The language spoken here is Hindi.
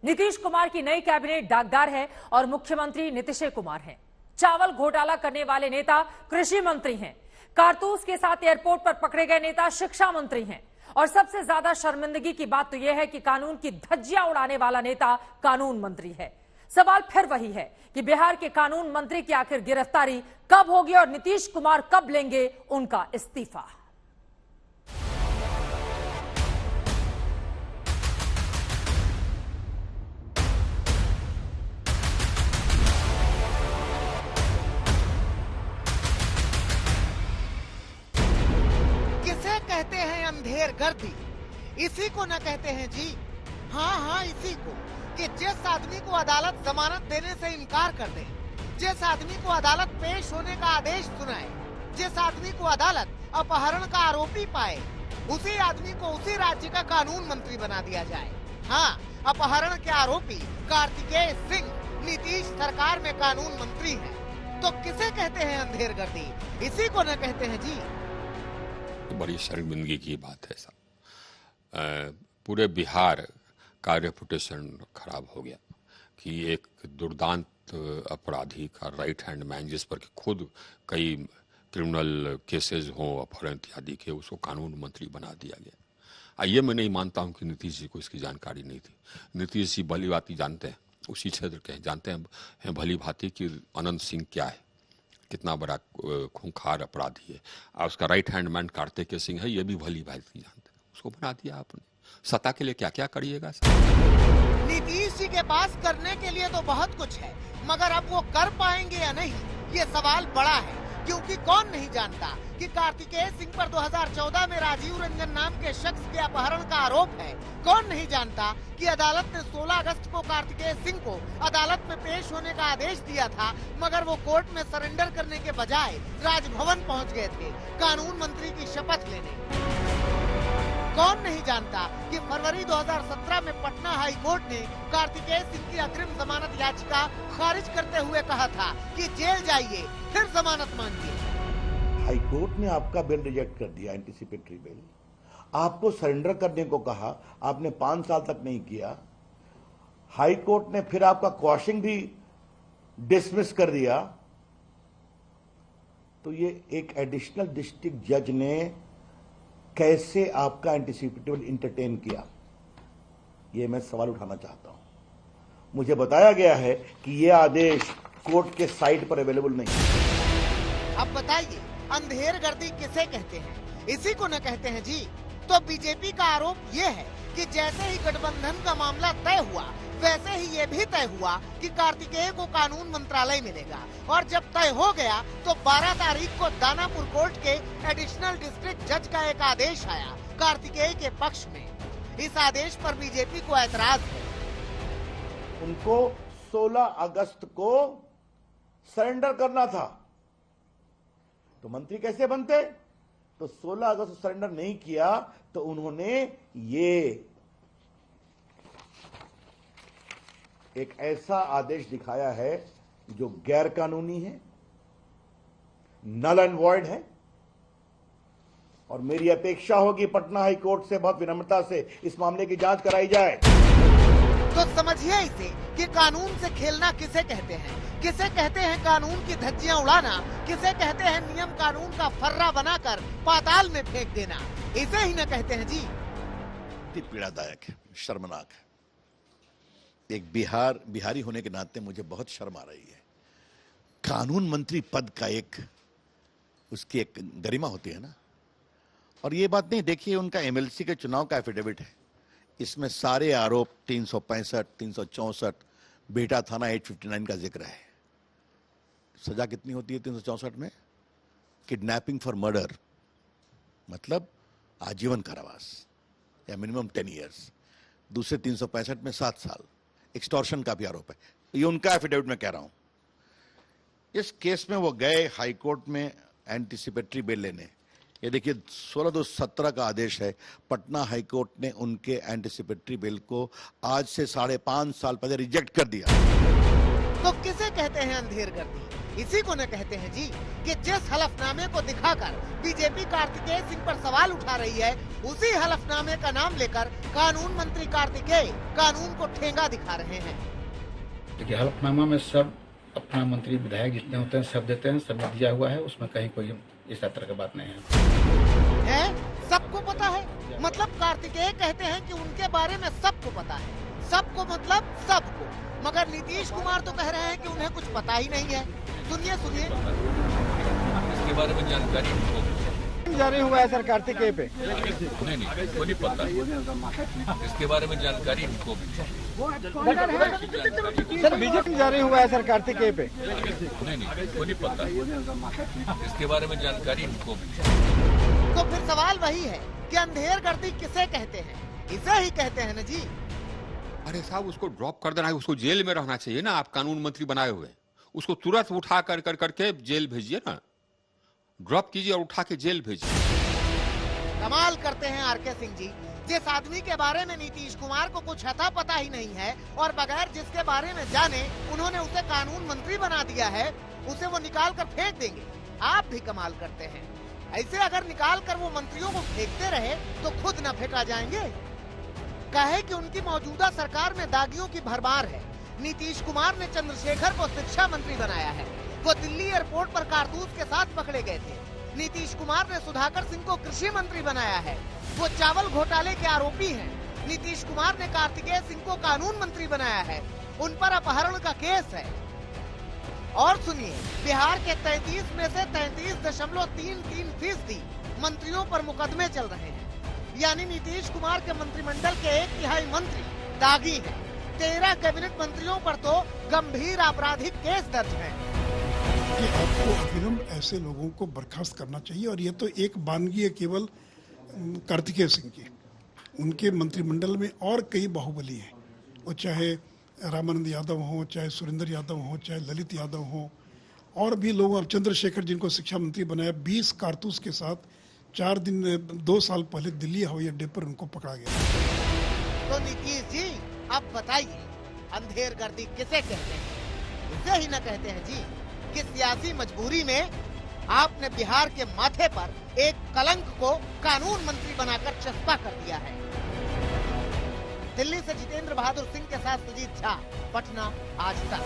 नीतीश कुमार की नई कैबिनेट दागदार है और मुख्यमंत्री नीतीश कुमार हैं। चावल घोटाला करने वाले नेता कृषि मंत्री हैं। कारतूस के साथ एयरपोर्ट पर पकड़े गए नेता शिक्षा मंत्री हैं। और सबसे ज्यादा शर्मिंदगी की बात तो यह है कि कानून की धज्जियां उड़ाने वाला नेता कानून मंत्री है। सवाल फिर वही है कि बिहार के कानून मंत्री की आखिर गिरफ्तारी कब होगी और नीतीश कुमार कब लेंगे उनका इस्तीफा। किसे कहते हैं अंधेर गर्दी, इसी को न कहते हैं जी। हाँ, इसी को कि जिस आदमी को अदालत जमानत देने से इनकार कर दे, जिस आदमी को अदालत पेश होने का आदेश सुनाए, जिस आदमी को अदालत अपहरण का आरोपी पाए, उसी आदमी को उसी राज्य का कानून मंत्री बना दिया जाए। हाँ, अपहरण के आरोपी कार्तिकेय सिंह नीतीश सरकार में कानून मंत्री है। तो किसे कहते हैं अंधेर गर्दी, इसी को न कहते हैं जी। बड़ी शर्मिंदगी की बात है साहब। पूरे बिहार का रेपुटेशन खराब हो गया कि एक दुर्दांत अपराधी का राइट हैंड मैन, जिस पर खुद कई क्रिमिनल केसेस हों अपहरण इत्यादि के, उसको कानून मंत्री बना दिया गया। ये मैं नहीं मानता हूं कि नीतीश जी को इसकी जानकारी नहीं थी। नीतीश जी भली भांति जानते हैं, उसी क्षेत्र के जानते हैं भली भांति कि अनंत सिंह क्या है, कितना बड़ा खूंखार अपराधी है। और उसका right hand man Kartikeya Singh है, ये भी भली भांति जानते हैं। उसको बना दिया आपने। सत्ता के लिए क्या क्या करिएगा। नीतीश जी के पास करने के लिए तो बहुत कुछ है, मगर अब वो कर पाएंगे या नहीं, ये सवाल बड़ा है। क्योंकि कौन नहीं जानता कि कार्तिकेय सिंह पर 2014 में राजीव रंजन नाम के शख्स के अपहरण का आरोप है। कौन नहीं जानता कि अदालत ने 16 अगस्त को कार्तिकेय सिंह को अदालत में पेश होने का आदेश दिया था, मगर वो कोर्ट में सरेंडर करने के बजाय राजभवन पहुंच गए थे कानून मंत्री की शपथ लेने। कौन नहीं जानता कि फरवरी 2017 में पटना हाई कोर्ट ने कार्तिकेय सिंह की अग्रिम जमानत याचिका खारिज करते हुए कहा था कि जेल जाइए फिर जमानत मांगिए। हाई कोर्ट ने आपका बेल रिजेक्ट कर दिया, एंटीसिपेटरी बेल। आपको सरेंडर करने को कहा, आपने 5 साल तक नहीं किया। हाई कोर्ट ने फिर आपका क्वाशिंग भी डिसमिस कर दिया। तो ये एक एडिशनल डिस्ट्रिक्ट जज ने कैसे आपका एंटीसिपेटरी इंटरटेन किया, ये मैं सवाल उठाना चाहता हूं। मुझे बताया गया है कि यह आदेश कोर्ट के साइट पर अवेलेबल नहीं है। अब बताइए अंधेर गर्दी किसे कहते हैं, इसी को न कहते हैं जी। तो बीजेपी का आरोप ये है कि जैसे ही गठबंधन का मामला तय हुआ, वैसे ही ये भी तय हुआ कि कार्तिकेय को कानून मंत्रालय मिलेगा। और जब तय हो गया तो 12 तारीख को दानापुर कोर्ट के एडिशनल डिस्ट्रिक्ट जज का एक आदेश आया कार्तिकेय के पक्ष में। इस आदेश पर बीजेपी को ऐतराज है। उनको 16 अगस्त को सरेंडर करना था, तो मंत्री कैसे बनते? तो 16 अगस्त को सरेंडर नहीं किया तो उन्होंने ये एक ऐसा आदेश दिखाया है जो गैर कानूनी है, नल एंड वॉइड है। और मेरी अपेक्षा होगी पटना हाई कोर्ट से बहुत विनम्रता से इस मामले की जांच कराई जाए। तो समझिए इसे कि कानून से खेलना किसे कहते हैं। किसे कहते हैं कानून की धज्जियां उड़ाना, किसे कहते हैं नियम कानून का फर्रा बनाकर पाताल में फेंक देना, इसे ही न कहते हैं जी। पीड़ादायक है, शर्मनाक है। एक बिहारी होने के नाते मुझे बहुत शर्म आ रही है। कानून मंत्री पद का उसकी एक गरिमा होती है ना। और ये बात नहीं, देखिए उनका एमएलसी के चुनाव का एफिडेविट है, इसमें सारे आरोप 365, 364 बेटा थाना 859 का जिक्र है। सजा कितनी होती है 364 में? किडनैपिंग फॉर मर्डर मतलब आजीवन कारावास या मिनिमम 10 ईयर्स। दूसरे 365 में 7 साल। एक्सटॉर्शन का भी आरोप है। ये उनका एफिडेविट में कह रहा हूं। इस केस में वो गए हाई कोर्ट में एंटीसिपेटरी बेल लेने। ये देखिए 16/2/17 का आदेश है। पटना हाई कोर्ट ने उनके एंटीसिपेटरी बेल को आज से 5.5 साल पहले रिजेक्ट कर दिया। तो किसे कहते हैं अंधेर गर्दी? इसी को न कहते हैं जी कि जिस हलफनामे को दिखाकर बीजेपी कार्तिकेय सिंह पर सवाल उठा रही है, उसी हलफनामे का नाम लेकर कानून मंत्री कार्तिकेय कानून को ठेंगा दिखा रहे हैं। देखिए, हलफनामा में सब अपना मंत्री विधायक जितने होते हैं सब देते हैं, सब दिया हुआ है, उसमें कहीं कोई इस तरह की बात नहीं है। सबको पता है, मतलब कार्तिकेय कहते हैं कि उनके बारे में सबको पता है। सबको मतलब सबको, मगर नीतीश कुमार तो कह रहे हैं कि उन्हें कुछ पता ही नहीं है। सुनिए सुनिए, इसके बारे में जानकारी जारी हुआ है सर कार्तिकेय पे? नहीं, को नहीं पता। इसके बारे में जानकारी इनको भी सर बीजेपी जारी हुआ है सर कार्तिकेय पे? नहीं, को नहीं पता। इसके बारे में जानकारी इनको भी। तो फिर सवाल वही है कि अंधेर गर्दी किसे कहते हैं? इसे ही कहते हैं न जी। अरे साहब, उसको ड्रॉप कर देना है, उसको जेल में रहना चाहिए ना। आप कानून मंत्री बनाए हुए, उसको तुरंत उठा करके जेल भेजिए ना। ड्रॉप कीजिए और उठा के जेल भेजिए। कमाल करते हैं आरके सिंह जी। जिस आदमी के बारे में नीतीश कुमार को कुछ अता पता ही नहीं है और बगैर जिसके बारे में जाने उन्होंने उसे कानून मंत्री बना दिया है, उसे वो निकाल कर फेंक देंगे। आप भी कमाल करते हैं। ऐसे अगर निकाल कर वो मंत्रियों को फेंकते रहे तो खुद न फेंका जाएंगे। कहे कि उनकी मौजूदा सरकार में दागियों की भरमार है। नीतीश कुमार ने चंद्रशेखर को शिक्षा मंत्री बनाया है। वो दिल्ली एयरपोर्ट पर कारतूस के साथ पकड़े गए थे। नीतीश कुमार ने सुधाकर सिंह को कृषि मंत्री बनाया है। वो चावल घोटाले के आरोपी हैं। नीतीश कुमार ने कार्तिकेय सिंह को कानून मंत्री बनाया है। उन पर अपहरण का केस है। और सुनिए, बिहार के 33 में से 33.33% मंत्रियों पर मुकदमे चल रहे हैं। यानी नीतीश कुमार के मंत्रिमंडल के 1/3 मंत्री दागी हैं। 13 कैबिनेट मंत्रियों पर तो गंभीर आपराधिक केस दर्ज है। कि आपको अविलंब ऐसे लोगों को बर्खास्त करना चाहिए। और ये तो एक बानगी है केवल कार्तिकेय सिंह की, उनके मंत्रिमंडल में और कई बाहुबली हैं। वो चाहे रामानंद यादव हो, चाहे सुरेंद्र यादव हो, चाहे ललित यादव हो, और भी लोग। अब चंद्रशेखर जिनको शिक्षा मंत्री बनाया, 20 कारतूस के साथ 2 साल पहले दिल्ली हवाई अड्डे पर उनको पकड़ा गया। तो नीतीश जी अब बताइए, अंधेर गर्दी किसे कहते हैं? इसे ही न कहते हैं जी कि सियासी मजबूरी में आपने बिहार के माथे पर एक कलंक को कानून मंत्री बनाकर चस्पा कर दिया है। दिल्ली से जितेंद्र बहादुर सिंह के साथ सुजीत झा, पटना, आज तक।